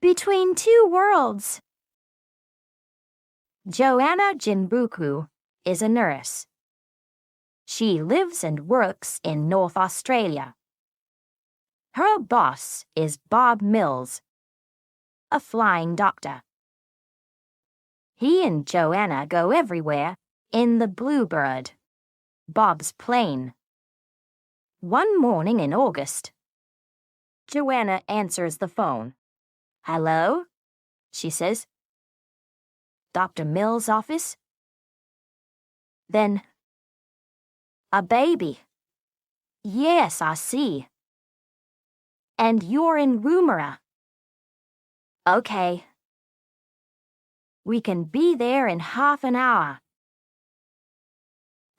Between two worlds. Joanna Jinbuku is a nurse. She lives and works in North Australia. Her boss is Bob Mills, a flying doctor. He and Joanna go everywhere in the Bluebird, Bob's plane. One morning in August, Joanna answers the phone. "Hello?" she says. "Dr. Mills' office?" Then, "A baby. Yes, I see. And you're in Woomara. Okay. We can be there in half an hour."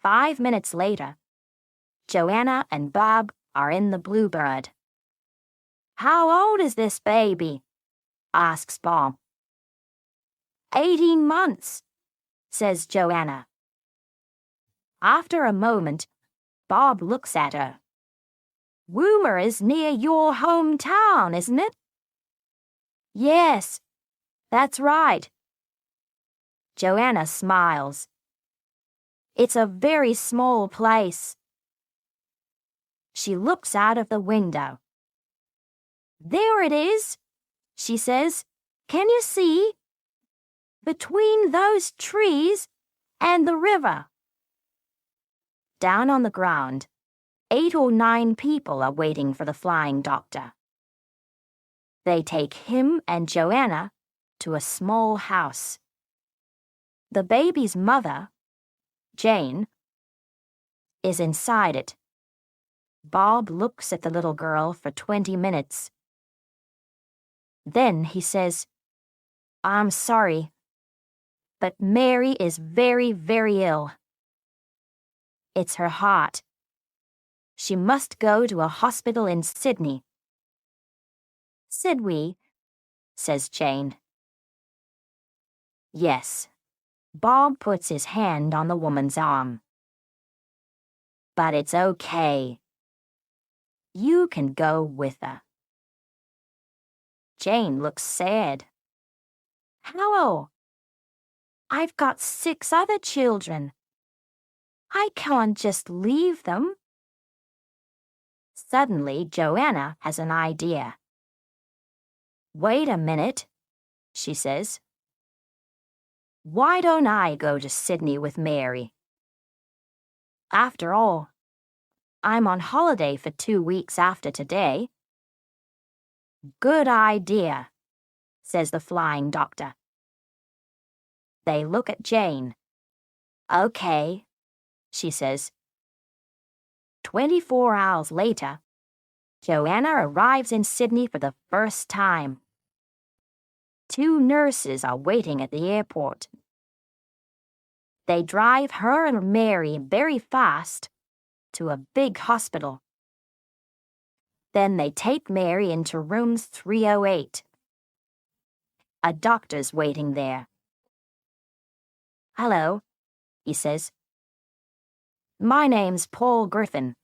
5 minutes later, Joanna and Bob are in the Bluebird. "How old is this baby?" asks Bob. 18 months, says Joanna. After a moment, Bob looks at her. "Woomera is near your hometown, isn't it?" "Yes, that's right." Joanna smiles. "It's a very small place." She looks out of the window. "There it is," she says. "Can you see? Between those trees and the river." Down on the ground, 8 or 9 people are waiting for the flying doctor. They take him and Joanna to a small house. The baby's mother, Jane, is inside it. Bob looks at the little girl for 20 minutes. Then he says, "I'm sorry, but Mary is very, very ill. It's her heart. She must go to a hospital in Sydney." "Sydney," says Jane. Yes. Bob puts his hand on the woman's arm. "But it's okay. You can go with her." Jane looks sad. "How? I've got 6 other children. I can't just leave them." Suddenly, Joanna has an idea. "Wait a minute," she says. "Why don't I go to Sydney with Mary? After all, I'm on holiday for 2 weeks after today." "Good idea," says the flying doctor. They look at Jane. "Okay," she says. 24 hours later, Joanna arrives in Sydney for the first time. 2 nurses are waiting at the airport. They drive her and Mary very fast to a big hospital. Then they take Mary into room 308. A doctor's waiting there. "Hello," he says. "My name's Paul Griffin."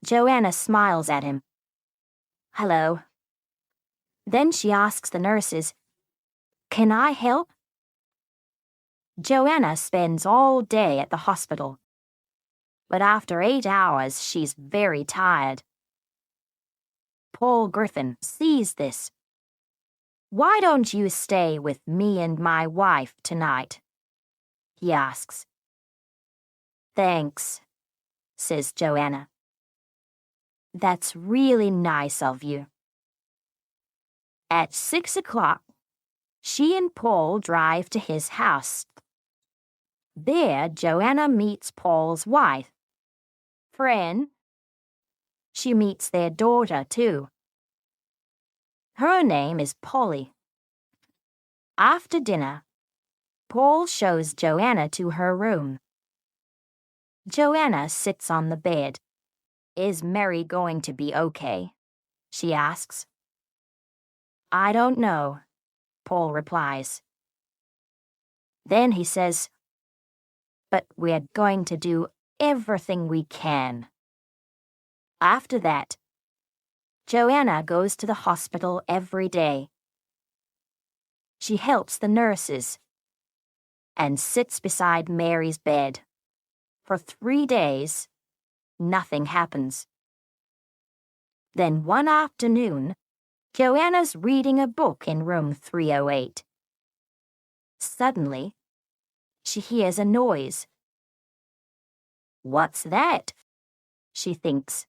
Joanna smiles at him. "Hello." Then she asks the nurses, "Can I help?" Joanna spends all day at the hospital, but after 8 hours she's very tired. Paul Griffin sees this. "Why don't you stay with me and my wife tonight?" he asks. "Thanks," says Joanna. "That's really nice of you." At 6 o'clock, she and Paul drive to his house. There, Joanna meets Paul's wife, Fran. She meets their daughter, too. Her name is Polly. After dinner, Paul shows Joanna to her room. Joanna sits on the bed. "Is Mary going to be okay?" she asks. "I don't know," Paul replies. Then he says, "But we're going to do everything we can." After that, Joanna goes to the hospital every day. She helps the nurses and sits beside Mary's bed. For 3 days, nothing happens. Then one afternoon, Joanna's reading a book in room 308. Suddenly, she hears a noise. What's that? She thinks.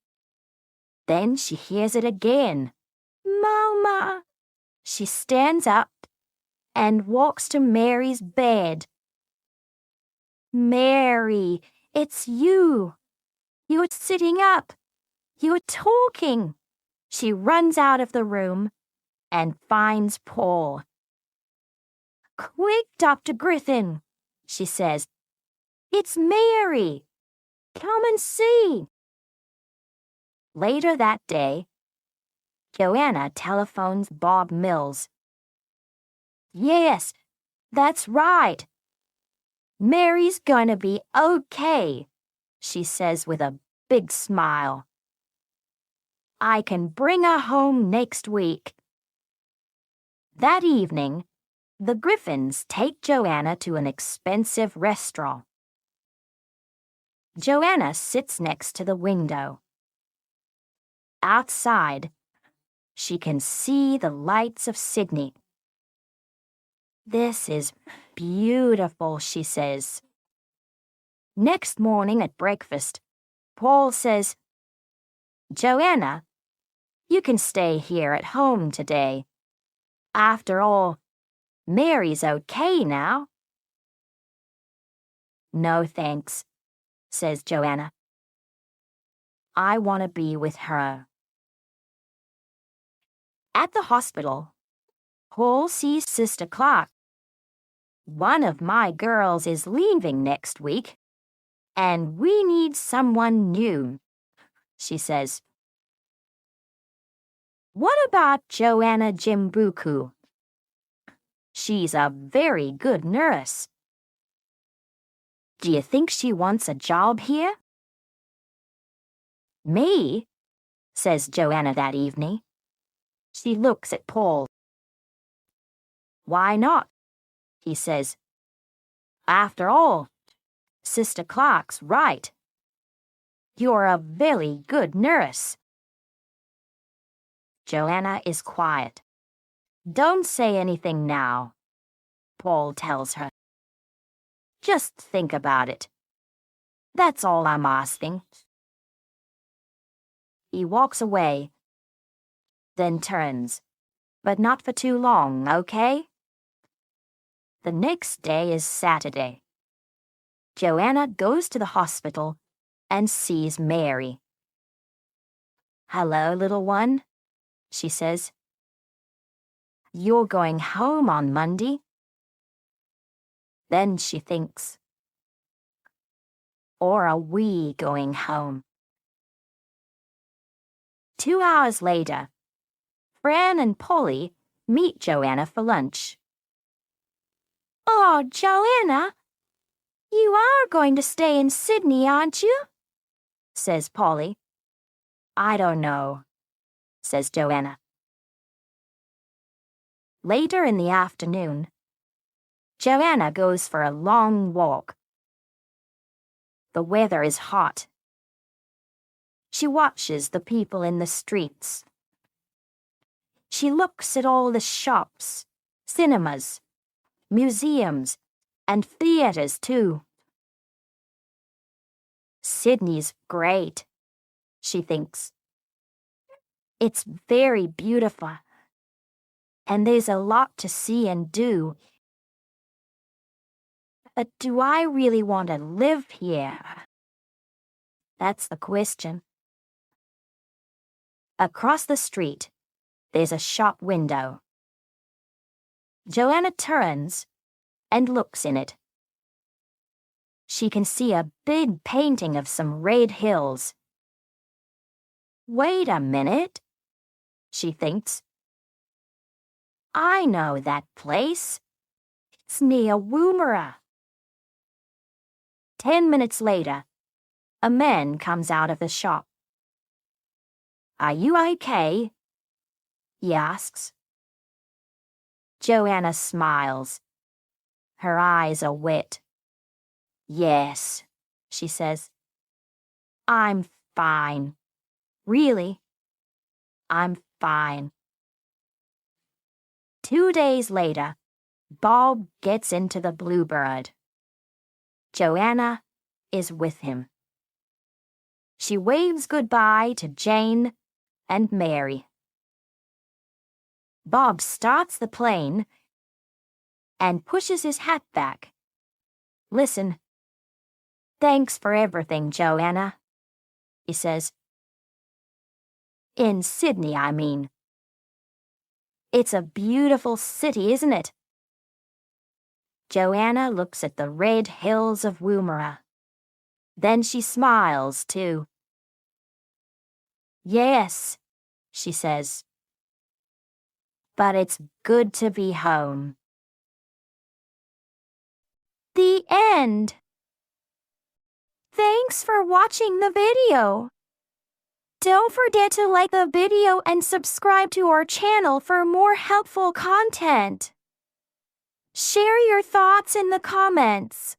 Then she hears it again. Mama! She stands up and walks to Mary's bed. Mary, it's you. You're sitting up. You're talking. She runs out of the room and finds Paul. Quick, Dr. Griffin, she says. It's Mary. Come and see. Later that day, Joanna telephones Bob Mills. Yes, that's right. Mary's gonna be okay, she says with a big smile. I can bring her home next week. That evening, the Griffins take Joanna to an expensive restaurant. Joanna sits next to the window. Outside, she can see the lights of Sydney. This is beautiful, she says. Next morning at breakfast, Paul says, Joanna, you can stay here at home today. After all, Mary's okay now. No thanks, says Joanna. I want to be with her. At the hospital, Paul sees Sister Clark. One of my girls is leaving next week, and we need someone new, she says. What about Joanna Jimbuku? She's a very good nurse. Do you think she wants a job here? Me, says Joanna that evening. She looks at Paul. Why not? He says. After all, Sister Clark's right. You're a very good nurse. Joanna is quiet. Don't say anything now, Paul tells her. Just think about it. That's all I'm asking. He walks away, then turns, but not for too long, okay? The next day is Saturday. Joanna goes to the hospital and sees Mary. Hello, little one, she says. You're going home on Monday. Then she thinks, or are we going home? 2 hours later, Fran and Polly meet Joanna for lunch. Oh, Joanna, you are going to stay in Sydney, aren't you? Says Polly. I don't know, says Joanna. Later in the afternoon, Joanna goes for a long walk. The weather is hot. She watches the people in the streets. She looks at all the shops, cinemas, museums, and theaters too. Sydney's great, she thinks. It's very beautiful, and there's a lot to see and do. But do I really want to live here? That's the question. Across the street, there's a shop window. Joanna turns and looks in it. She can see a big painting of some red hills. Wait a minute, she thinks. I know that place. It's near Woomara. 10 minutes later, a man comes out of the shop. Are you okay? He asks. Joanna smiles. Her eyes are wet. Yes, she says. I'm fine. Really, I'm fine. 2 days later, Bob gets into the Bluebird. Joanna is with him. She waves goodbye to Jane and Mary. Bob starts the plane and pushes his hat back. Listen, thanks for everything, Joanna, he says. In Sydney, I mean. It's a beautiful city, isn't it? Joanna looks at the red hills of Woomara. Then she smiles, too. Yes, she says. But it's good to be home. The end. Thanks for watching the video. Don't forget to like the video and subscribe to our channel for more helpful content. Share your thoughts in the comments.